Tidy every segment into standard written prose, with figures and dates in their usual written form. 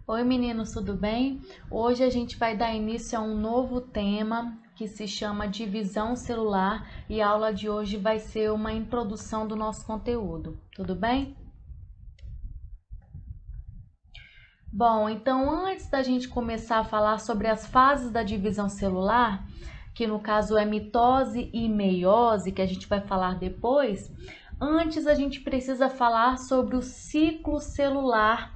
Oi meninos, tudo bem? Hoje a gente vai dar início a um novo tema que se chama divisão celular e a aula de hoje vai ser uma introdução do nosso conteúdo, tudo bem? Bom, então antes da gente começar a falar sobre as fases da divisão celular, que no caso é mitose e meiose, que a gente vai falar depois, antes a gente precisa falar sobre o ciclo celular,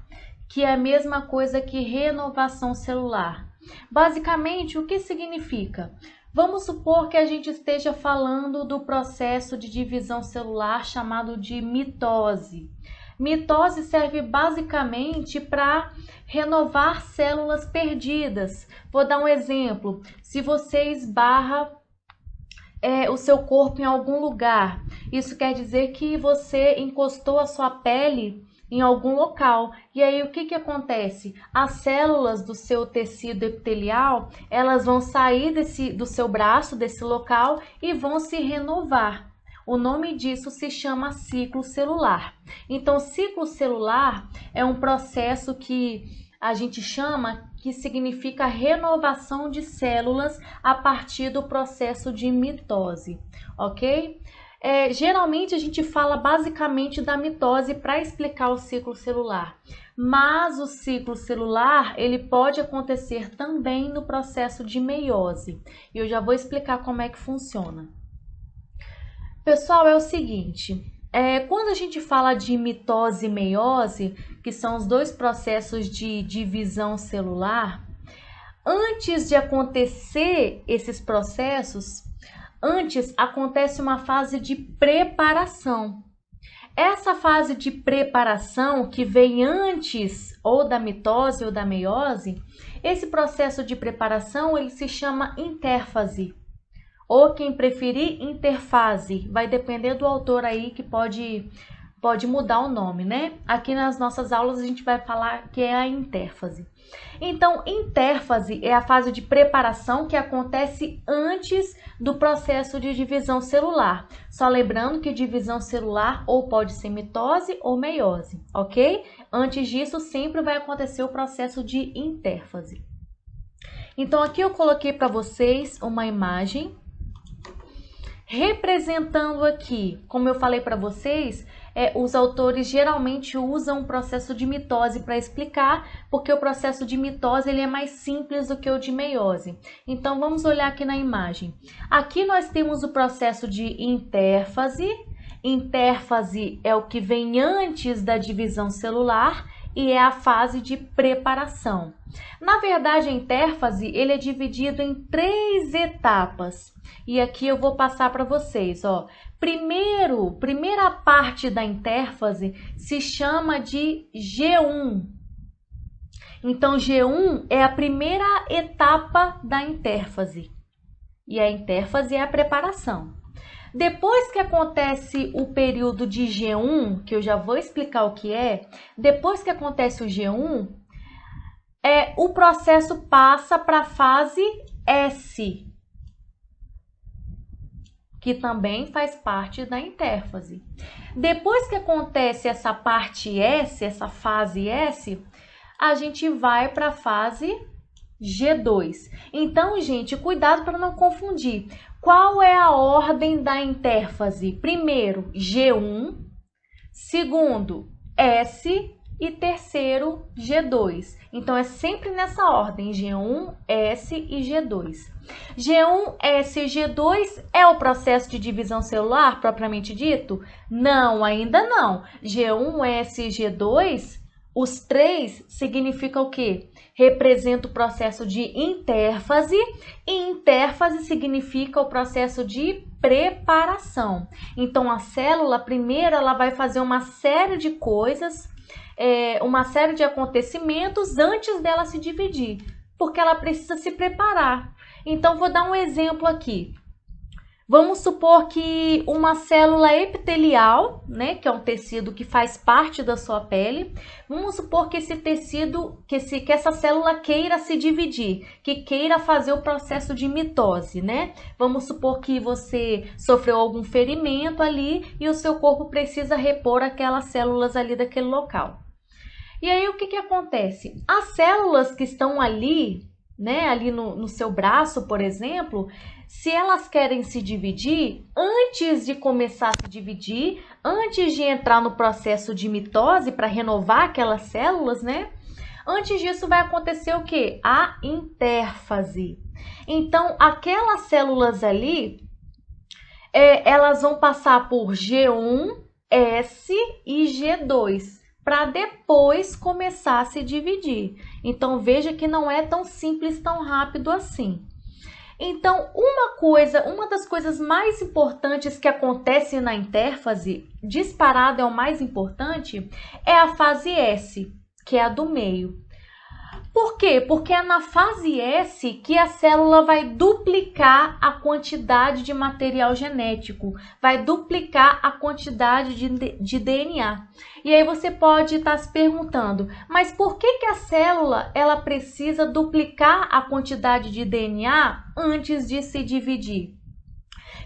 que é a mesma coisa que renovação celular. Basicamente, o que significa? Vamos supor que a gente esteja falando do processo de divisão celular chamado de mitose. Mitose serve basicamente para renovar células perdidas. Vou dar um exemplo. Se você esbarra o seu corpo em algum lugar, isso quer dizer que você encostou a sua pele em algum local. E aí o que acontece? As células do seu tecido epitelial, elas vão sair do seu braço, desse local, e vão se renovar. O nome disso se chama ciclo celular. Então, ciclo celular é um processo que a gente chama que significa renovação de células a partir do processo de mitose, ok? Geralmente a gente fala basicamente da mitose para explicar o ciclo celular, mas o ciclo celular ele pode acontecer também no processo de meiose. E eu já vou explicar como é que funciona. Pessoal, é o seguinte, quando a gente fala de mitose e meiose, que são os dois processos de divisão celular, antes de acontecer esses processos, antes acontece uma fase de preparação. Essa fase de preparação que vem antes ou da mitose ou da meiose, esse processo de preparação ele se chama intérfase. Ou quem preferir, interfase. Vai depender do autor aí que pode mudar o nome, né? Aqui nas nossas aulas a gente vai falar que é a intérfase. Então, intérfase é a fase de preparação que acontece antes do processo de divisão celular. Só lembrando que divisão celular ou pode ser mitose ou meiose, ok? Antes disso, sempre vai acontecer o processo de intérfase. Então, aqui eu coloquei para vocês uma imagem representando aqui, como eu falei para vocês, os autores geralmente usam o processo de mitose para explicar, porque o processo de mitose ele é mais simples do que o de meiose. Então, vamos olhar aqui na imagem. Aqui nós temos o processo de intérfase. Intérfase é o que vem antes da divisão celular e é a fase de preparação. Na verdade, a intérfase ele é dividido em 3 etapas. E aqui eu vou passar para vocês, ó. Primeira parte da intérfase se chama de G1. Então, G1 é a primeira etapa da intérfase. E a intérfase é a preparação. Depois que acontece o período de G1, que eu já vou explicar o que é, depois que acontece o G1, o processo passa para a fase S, que também faz parte da intérfase. Depois que acontece essa parte S, essa fase S, a gente vai para a fase G2. Então, gente, cuidado para não confundir. Qual é a ordem da intérfase? Primeiro, G1, segundo, S e terceiro, G2. Então, é sempre nessa ordem, G1, S e G2. G1, S e G2 é o processo de divisão celular propriamente dito? Não, ainda não. G1, S e G2, os 3 significam o quê? Representa o processo de intérfase e intérfase significa o processo de preparação. Então, a célula, primeiro, ela vai fazer uma série de coisas, uma série de acontecimentos antes dela se dividir, porque ela precisa se preparar. Então, vou dar um exemplo aqui. Vamos supor que uma célula epitelial, né, que é um tecido que faz parte da sua pele, vamos supor que esse tecido, que essa célula queira se dividir, que queira fazer o processo de mitose, né? Vamos supor que você sofreu algum ferimento ali e o seu corpo precisa repor aquelas células ali daquele local. E aí o que que acontece? As células que estão ali, né, ali no seu braço, por exemplo, se elas querem se dividir, antes de começar a se dividir, antes de entrar no processo de mitose para renovar aquelas células, né? Antes disso vai acontecer o quê? A intérfase. Então, aquelas células ali, elas vão passar por G1, S e G2 para depois começar a se dividir. Então, veja que não é tão simples, tão rápido assim. Então, uma das coisas mais importantes que acontece na intérfase, disparado é o mais importante, é a fase S, que é a do meio. Por quê? Porque é na fase S que a célula vai duplicar a quantidade de material genético, vai duplicar a quantidade de DNA. E aí você pode estar se perguntando, mas por que a célula ela precisa duplicar a quantidade de DNA antes de se dividir?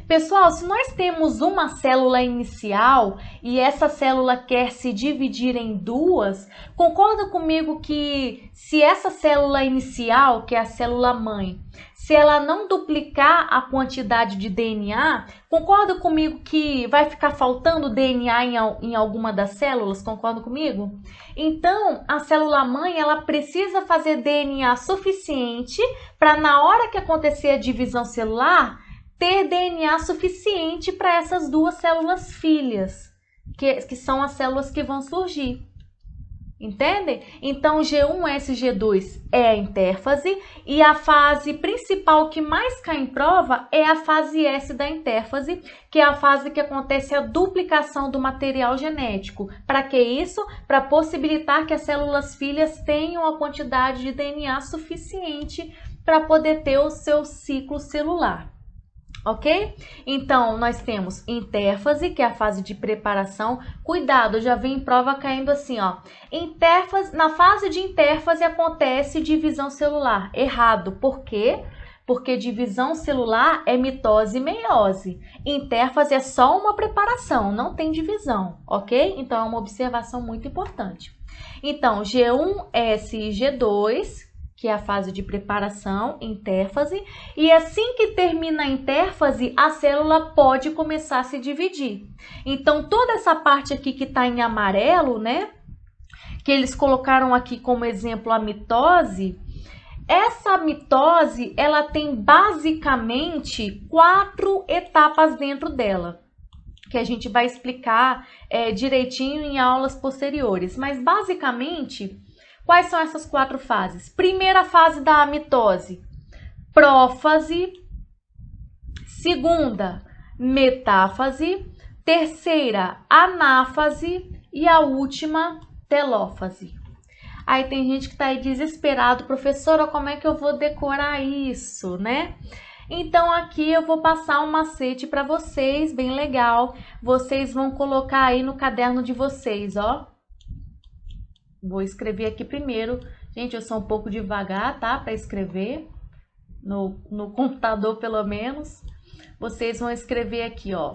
Pessoal, se nós temos uma célula inicial e essa célula quer se dividir em duas, concorda comigo que se essa célula inicial, que é a célula mãe, se ela não duplicar a quantidade de DNA, concorda comigo que vai ficar faltando DNA em alguma das células? Concorda comigo? Então, a célula mãe, ela precisa fazer DNA suficiente para na hora que acontecer a divisão celular, ter DNA suficiente para essas duas células filhas, que são as células que vão surgir. Entendem? Então, G1, S, G2 é a intérfase e a fase principal que mais cai em prova é a fase S da intérfase, que é a fase que acontece a duplicação do material genético. Para que isso? Para possibilitar que as células filhas tenham a quantidade de DNA suficiente para poder ter o seu ciclo celular. Ok? Então, nós temos intérfase, que é a fase de preparação. Cuidado, já vem em prova caindo assim, ó. Na fase de intérfase acontece divisão celular. Errado. Por quê? Porque divisão celular é mitose e meiose. Intérfase é só uma preparação, não tem divisão, ok? Então, é uma observação muito importante. Então, G1, S e G2... que é a fase de preparação, intérfase, e assim que termina a intérfase, a célula pode começar a se dividir. Então, toda essa parte aqui que está em amarelo, né, que eles colocaram aqui como exemplo a mitose, essa mitose, ela tem basicamente 4 etapas dentro dela, que a gente vai explicar direitinho em aulas posteriores, mas basicamente... Quais são essas 4 fases? Primeira fase da mitose, prófase. Segunda, metáfase. Terceira, anáfase. E a última, telófase. Aí tem gente que tá aí desesperado, professora, como é que eu vou decorar isso, né? Então, aqui eu vou passar um macete para vocês, bem legal. Vocês vão colocar aí no caderno de vocês, ó. Vou escrever aqui primeiro. Gente, eu sou um pouco devagar, tá? Para escrever. No computador, pelo menos. Vocês vão escrever aqui, ó.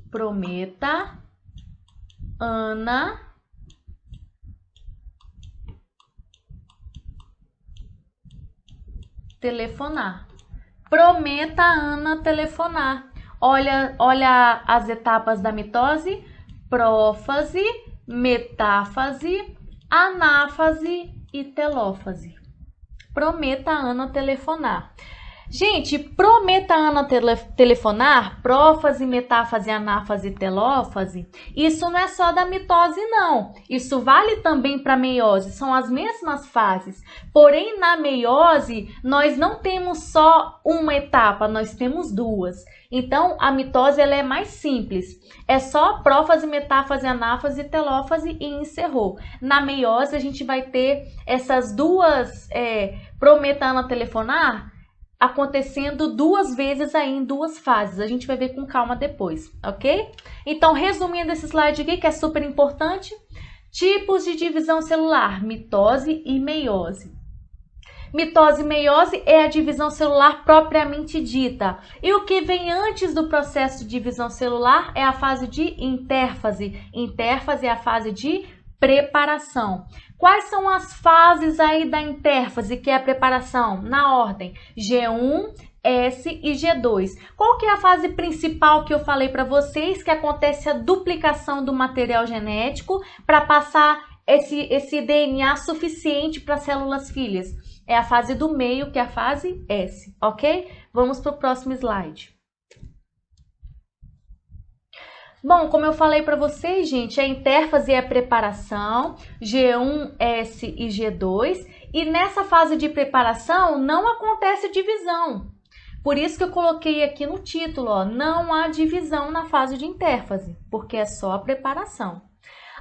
Prometa, Ana, telefonar. Prometa, Ana, telefonar. Olha as etapas da mitose: prófase, metáfase, anáfase e telófase. Prometa, Ana, telefonar. Gente, prometa, Ana, telefonar, prófase, metáfase, anáfase e telófase, isso não é só da mitose, não. Isso vale também para a meiose, são as mesmas fases. Porém, na meiose, nós não temos só uma etapa, nós temos 2. Então, a mitose ela é mais simples. É só prófase, metáfase, anáfase e telófase e encerrou. Na meiose, a gente vai ter essas 2, prometa, Ana, telefonar, acontecendo 2 vezes aí em 2 fases. A gente vai ver com calma depois, ok? Então, resumindo esse slide aqui, que é super importante, tipos de divisão celular, mitose e meiose. Mitose e meiose é a divisão celular propriamente dita. E o que vem antes do processo de divisão celular é a fase de intérfase. Intérfase é a fase de preparação. Quais são as fases aí da intérfase, que é a preparação? Na ordem, G1, S e G2. Qual que é a fase principal que eu falei para vocês, que acontece a duplicação do material genético para passar esse DNA suficiente para as células filhas? É a fase do meio, que é a fase S, ok? Vamos para o próximo slide. Bom, como eu falei para vocês, gente, a intérfase é a preparação, G1, S e G2, e nessa fase de preparação não acontece divisão. Por isso que eu coloquei aqui no título, ó, não há divisão na fase de intérfase, porque é só a preparação.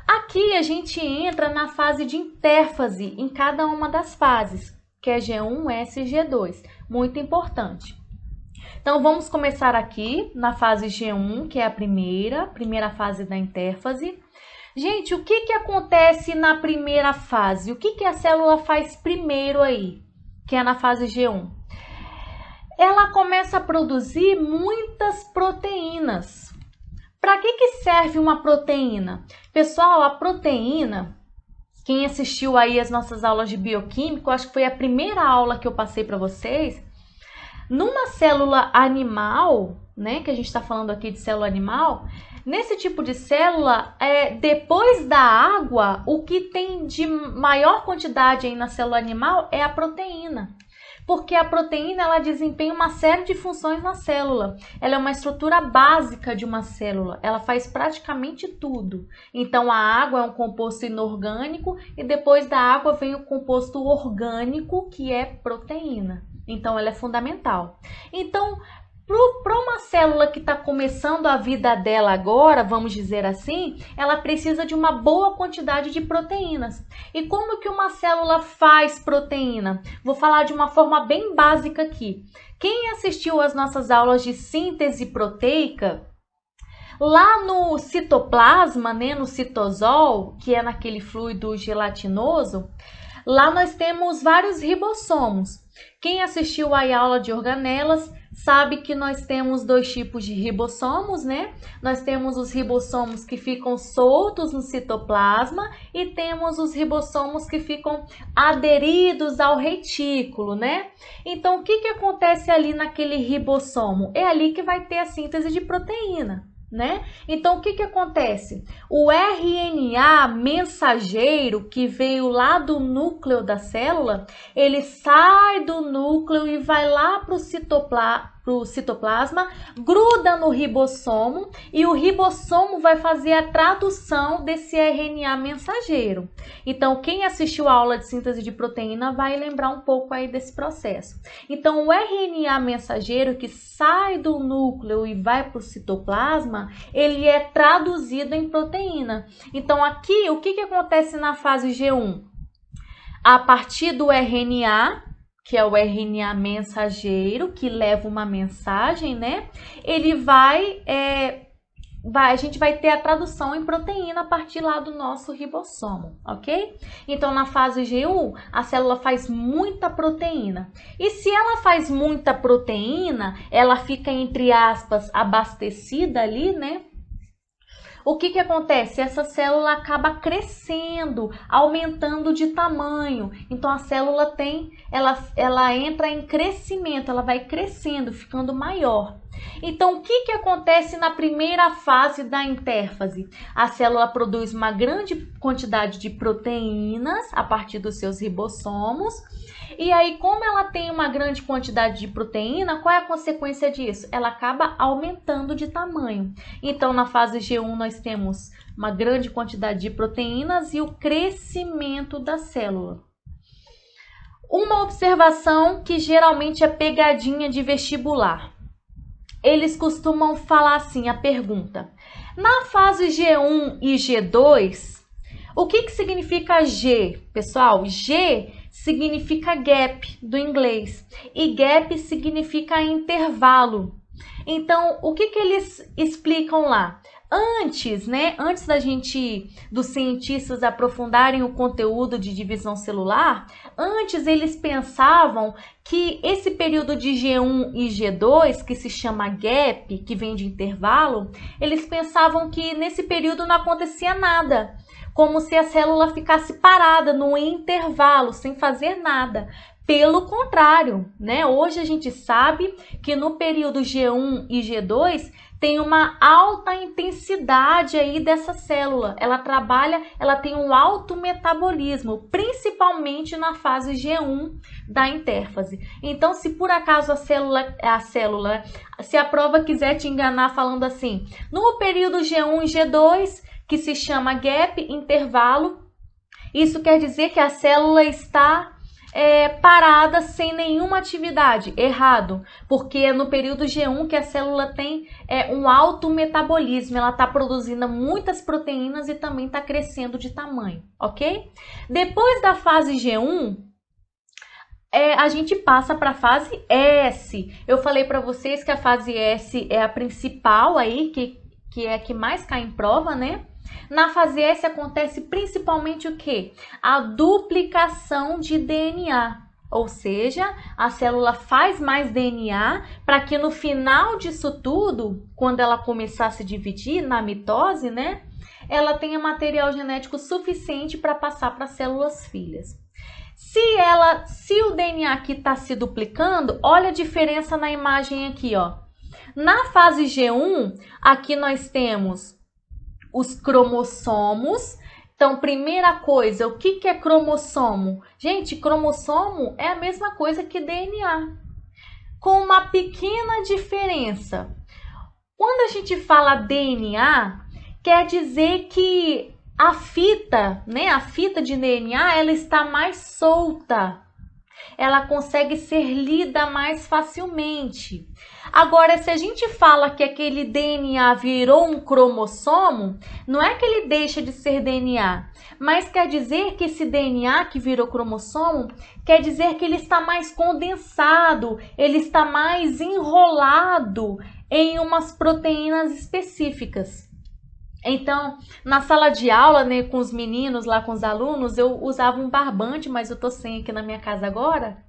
Aqui a gente entra na fase de intérfase em cada uma das fases, que é G1, S e G2, muito importante. Então, vamos começar aqui na fase G1, que é a primeira fase da intérfase. Gente, o que acontece na primeira fase? O que a célula faz primeiro aí, que é na fase G1? Ela começa a produzir muitas proteínas. Para que serve uma proteína? Pessoal, a proteína, quem assistiu aí as nossas aulas de bioquímica, eu acho que foi a primeira aula que eu passei para vocês. Numa célula animal, né, que a gente está falando aqui de célula animal, nesse tipo de célula, depois da água, o que tem de maior quantidade aí na célula animal é a proteína. Porque a proteína ela desempenha uma série de funções na célula. Ela é uma estrutura básica de uma célula. Ela faz praticamente tudo. Então, a água é um composto inorgânico e depois da água vem o composto orgânico, que é proteína. Então, ela é fundamental. Então, para uma célula que está começando a vida dela agora, vamos dizer assim, ela precisa de uma boa quantidade de proteínas. E como que uma célula faz proteína? Vou falar de uma forma bem básica aqui. Quem assistiu às nossas aulas de síntese proteica, lá no citoplasma, né, no citosol, que é naquele fluido gelatinoso, lá nós temos vários ribossomos. Quem assistiu à aula de organelas sabe que nós temos dois tipos de ribossomos, né? Nós temos os ribossomos que ficam soltos no citoplasma e temos os ribossomos que ficam aderidos ao retículo, né? Então, o que acontece ali naquele ribossomo? É ali que vai ter a síntese de proteína, né? Então, o que acontece? O RNA mensageiro que veio lá do núcleo da célula, ele sai do núcleo e vai lá para o citoplasma, gruda no ribossomo e o ribossomo vai fazer a tradução desse RNA mensageiro. Então, quem assistiu a aula de síntese de proteína vai lembrar um pouco aí desse processo. Então, o RNA mensageiro que sai do núcleo e vai para o citoplasma, ele é traduzido em proteína. Então, aqui, o que acontece na fase G1? A partir do RNA, que é o RNA mensageiro, que leva uma mensagem, né? Ele a gente vai ter a tradução em proteína a partir lá do nosso ribossomo, ok? Então, na fase G1, a célula faz muita proteína. E se ela faz muita proteína, ela fica, entre aspas, abastecida ali, né? O que acontece? Essa célula acaba crescendo, aumentando de tamanho. Então, a célula ela entra em crescimento, ela vai crescendo, ficando maior. Então, o que acontece na primeira fase da intérfase? A célula produz uma grande quantidade de proteínas a partir dos seus ribossomos. E aí, como ela tem uma grande quantidade de proteína, qual é a consequência disso? Ela acaba aumentando de tamanho. Então, na fase G1, nós temos uma grande quantidade de proteínas e o crescimento da célula. Uma observação que geralmente é pegadinha de vestibular. Eles costumam falar assim, a pergunta: na fase G1 e G2, o que significa G? Pessoal, G significa gap do inglês e gap significa intervalo. Então, o que eles explicam lá? Antes, né, dos cientistas aprofundarem o conteúdo de divisão celular, antes eles pensavam que esse período de G1 e G2, que se chama gap, que vem de intervalo, eles pensavam que nesse período não acontecia nada, como se a célula ficasse parada no intervalo, sem fazer nada. Pelo contrário, né? Hoje a gente sabe que no período G1 e G2 tem uma alta intensidade aí dessa célula. Ela tem um alto metabolismo, principalmente na fase G1 da intérfase. Então, se por acaso se a prova quiser te enganar falando assim, no período G1 e G2, que se chama gap, intervalo, isso quer dizer que a célula está parada sem nenhuma atividade. Errado, porque é no período G1 que a célula tem um alto metabolismo, ela está produzindo muitas proteínas e também está crescendo de tamanho, ok? Depois da fase G1, a gente passa para a fase S. Eu falei para vocês que a fase S é a principal aí, que é a que mais cai em prova, né? Na fase S acontece principalmente o quê? A duplicação de DNA, ou seja, a célula faz mais DNA para que no final disso tudo, quando ela começar a se dividir na mitose, né, ela tenha material genético suficiente para passar para as células filhas. Se o DNA aqui está se duplicando, olha a diferença na imagem aqui, ó. Na fase G1, aqui nós temos os cromossomos. Então, primeira coisa, o que é cromossomo? Gente, cromossomo é a mesma coisa que DNA, com uma pequena diferença. Quando a gente fala DNA, quer dizer que a fita, né, a fita de DNA, ela está mais solta. Ela consegue ser lida mais facilmente. Agora, se a gente fala que aquele DNA virou um cromossomo, não é que ele deixa de ser DNA, mas quer dizer que esse DNA que virou cromossomo, quer dizer que ele está mais condensado, ele está mais enrolado em umas proteínas específicas. Então, na sala de aula, né, com os meninos lá, com os alunos, eu usava um barbante, mas eu tô sem aqui na minha casa agora.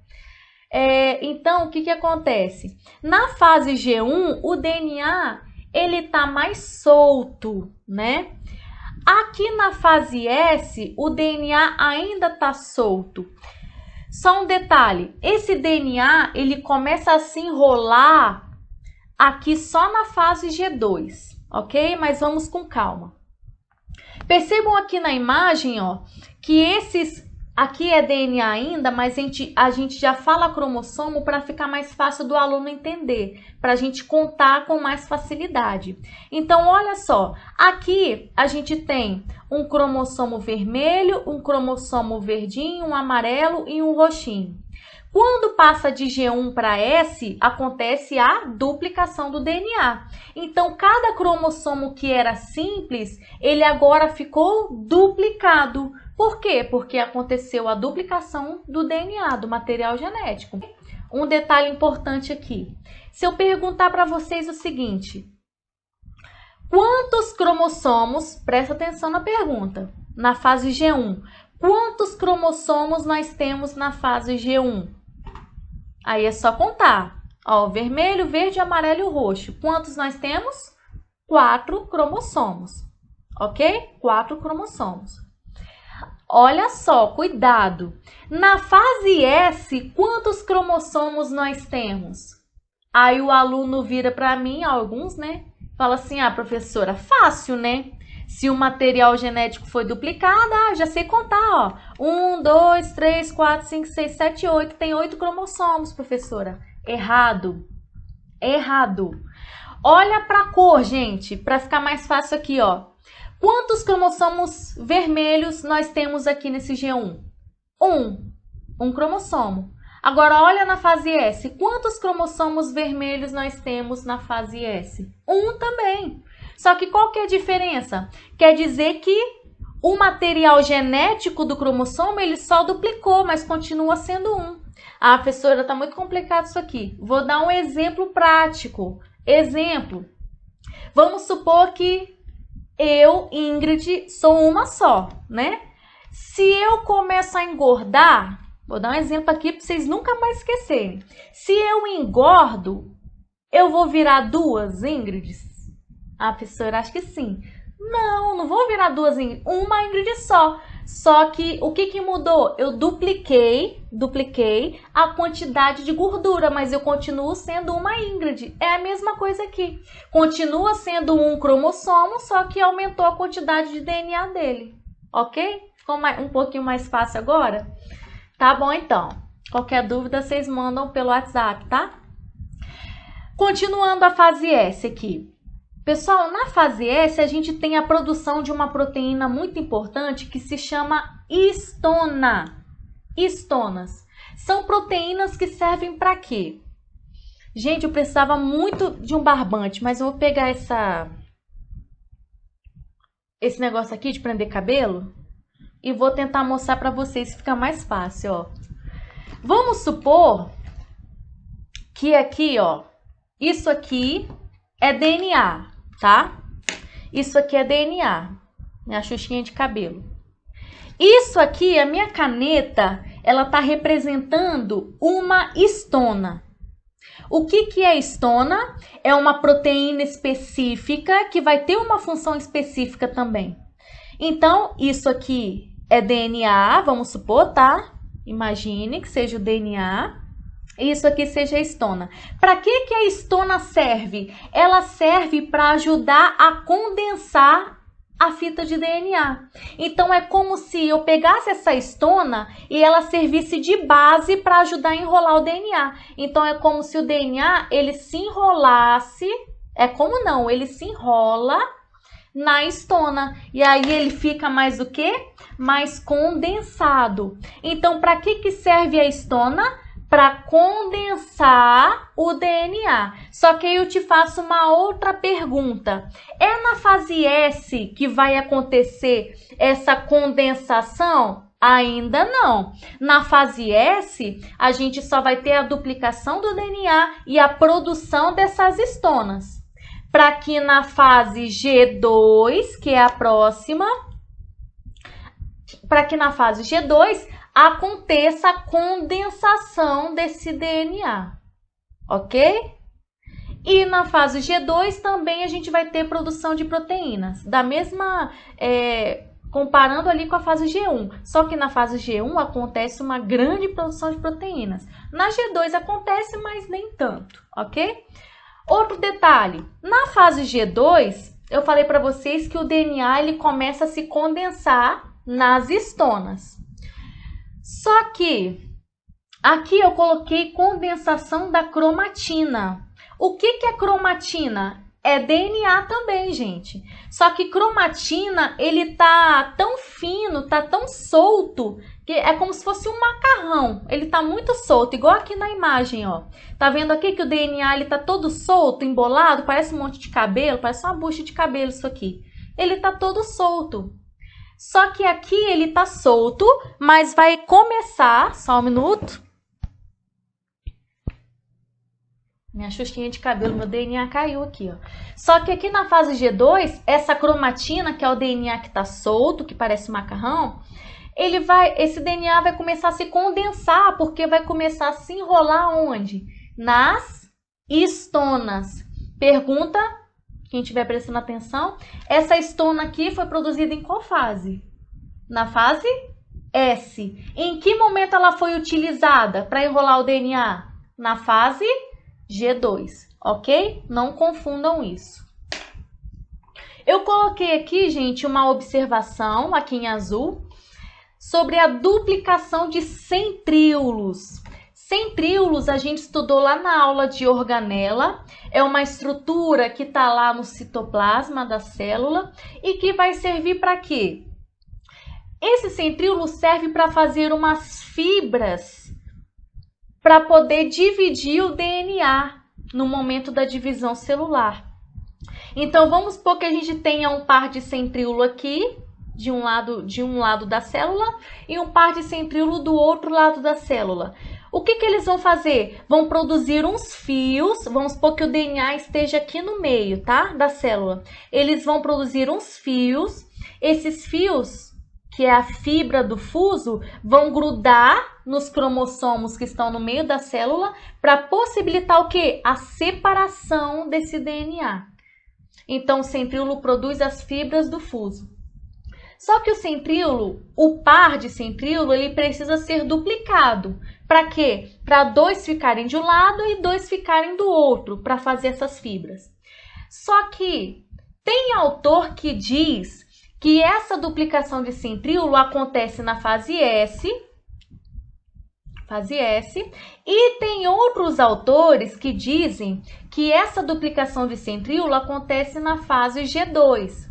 Então, o que acontece? Na fase G1, o DNA, ele tá mais solto, né? Aqui na fase S, o DNA ainda tá solto. Só um detalhe, esse DNA, ele começa a se enrolar aqui só na fase G2. Ok? Mas vamos com calma. Percebam aqui na imagem, ó, que aqui é DNA ainda, mas a gente já fala cromossomo para ficar mais fácil do aluno entender, para a gente contar com mais facilidade. Então, olha só, aqui a gente tem um cromossomo vermelho, um cromossomo verdinho, um amarelo e um roxinho. Quando passa de G1 para S, acontece a duplicação do DNA. Então, cada cromossomo que era simples, ele agora ficou duplicado. Por quê? Porque aconteceu a duplicação do DNA, do material genético. Um detalhe importante aqui. Se eu perguntar para vocês o seguinte, quantos cromossomos, presta atenção na pergunta, na fase G1, quantos cromossomos nós temos na fase G1? Aí é só contar. Ó, vermelho, verde, amarelo e roxo. Quantos nós temos? 4 cromossomos. Ok? 4 cromossomos. Olha só, cuidado. Na fase S, quantos cromossomos nós temos? Aí o aluno vira para mim, alguns, né? Fala assim, professora, fácil, né? Se o material genético foi duplicado, já sei contar, ó. 1, 2, 3, 4, 5, 6, 7, 8. Tem 8 cromossomos, professora. Errado. Errado. Olha para a cor, gente, para ficar mais fácil aqui, ó. Quantos cromossomos vermelhos nós temos aqui nesse G1? 1 cromossomo. Agora, olha na fase S. Quantos cromossomos vermelhos nós temos na fase S? 1 também. Só que qual que é a diferença? Quer dizer que o material genético do cromossomo, ele só duplicou, mas continua sendo 1. Professora, tá muito complicado isso aqui. Vou dar um exemplo prático. Exemplo. Vamos supor que eu, Ingrid, sou uma só, né? Se eu começo a engordar, vou dar um exemplo aqui para vocês nunca mais esquecerem. Se eu engordo, eu vou virar duas Ingrids? Ah, professora, acho que sim. Não, não vou virar duas Ingrid, uma Ingrid só. Só que o que mudou? Eu dupliquei a quantidade de gordura, mas eu continuo sendo uma Ingrid. É a mesma coisa aqui. Continua sendo um cromossomo, só que aumentou a quantidade de DNA dele. Ok? Ficou um pouquinho mais fácil agora? Tá bom, então. Qualquer dúvida, vocês mandam pelo WhatsApp, tá? Continuando a fase S aqui. Pessoal, na fase S, a gente tem a produção de uma proteína muito importante que se chama histona. Histonas. São proteínas que servem para quê? Gente, eu precisava muito de um barbante, mas eu vou pegar esse negócio aqui de prender cabelo e vou tentar mostrar para vocês, fica mais fácil, ó. Vamos supor que aqui, ó, isso aqui é DNA, tá? Isso aqui é DNA, minha xuxinha de cabelo. Isso aqui, a minha caneta, ela tá representando uma histona. O que é histona? É uma proteína específica que vai ter uma função específica também. Então, isso aqui é DNA, vamos supor, tá? Imagine que seja o DNA. Isso aqui seja a histona. Para que a histona serve? Ela serve para ajudar a condensar a fita de DNA. Então, é como se eu pegasse essa histona e ela servisse de base para ajudar a enrolar o DNA. Então, é como se o DNA, ele se enrolasse, ele se enrola na histona. E aí, ele fica mais o quê? Mais condensado. Então, para que serve a histona? Para condensar o DNA. Só que aí eu te faço uma outra pergunta. É na fase S que vai acontecer essa condensação? Ainda não. Na fase S, a gente só vai ter a duplicação do DNA e a produção dessas histonas. Para que na fase G2, que é a próxima, para que na fase G2 aconteça a condensação desse DNA, ok? E na fase G2 também a gente vai ter produção de proteínas, da mesma, comparando ali com a fase G1, só que na fase G1 acontece uma grande produção de proteínas. Na G2 acontece, mas nem tanto, ok? Outro detalhe, na fase G2, eu falei para vocês que o DNA ele começa a se condensar nas histonas. Só que aqui eu coloquei condensação da cromatina. O que é cromatina? É DNA também, gente. Só que cromatina, ele tá tão fino, tá tão solto, que é como se fosse um macarrão. Ele tá muito solto, igual aqui na imagem, ó. Tá vendo aqui que o DNA, ele tá todo solto, embolado, parece um monte de cabelo, parece uma bucha de cabelo isso aqui. Ele tá todo solto. Só que aqui ele tá solto, mas vai começar, só um minuto. Minha xuxinha de cabelo, meu DNA caiu aqui, ó. Só que aqui na fase G2, essa cromatina, que é o DNA que tá solto, que parece macarrão, esse DNA vai começar a se condensar, porque vai começar a se enrolar onde? Nas histonas. Pergunta, quem estiver prestando atenção, essa histona aqui foi produzida em qual fase? Na fase S. Em que momento ela foi utilizada para enrolar o DNA? Na fase G2, ok? Não confundam isso. Eu coloquei aqui, gente, uma observação, aqui em azul, sobre a duplicação de centríolos. Centríolos a gente estudou lá na aula de organela, é uma estrutura que está lá no citoplasma da célula e que vai servir para quê? Esse centríolo serve para fazer umas fibras para poder dividir o DNA no momento da divisão celular. Então, vamos supor que a gente tenha um par de centríolo aqui, de um lado da célula, e um par de centríolo do outro lado da célula. O que eles vão fazer? Vão produzir uns fios, vamos supor que o DNA esteja aqui no meio, tá? Da célula. Eles vão produzir uns fios, esses fios, que é a fibra do fuso, vão grudar nos cromossomos que estão no meio da célula para possibilitar o quê? A separação desse DNA. Então, o centríolo produz as fibras do fuso. Só que o centríolo, o par de centríolo, ele precisa ser duplicado. Para quê? Para 2 ficarem de um lado e 2 ficarem do outro, para fazer essas fibras. Só que tem autor que diz que essa duplicação de centríolo acontece na fase S, e tem outros autores que dizem que essa duplicação de centríolo acontece na fase G2.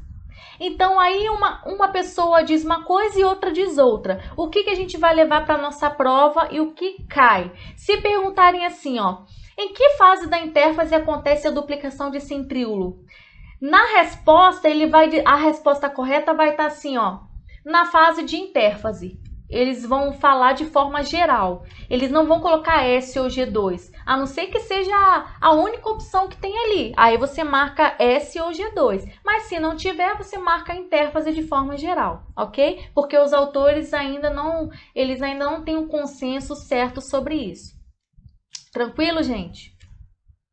Então, aí uma pessoa diz uma coisa e outra diz outra. O que a gente vai levar para a nossa prova e o que cai? Se perguntarem assim, ó, em que fase da intérfase acontece a duplicação de centríolo? Na resposta, a resposta correta vai estar assim, ó, na fase de intérfase. Eles vão falar de forma geral. Eles não vão colocar S ou G2, a não ser que seja a única opção que tem ali. Aí você marca S ou G2. Mas se não tiver, você marca a intérfase de forma geral, ok? Porque os autores ainda não têm um consenso certo sobre isso. Tranquilo, gente?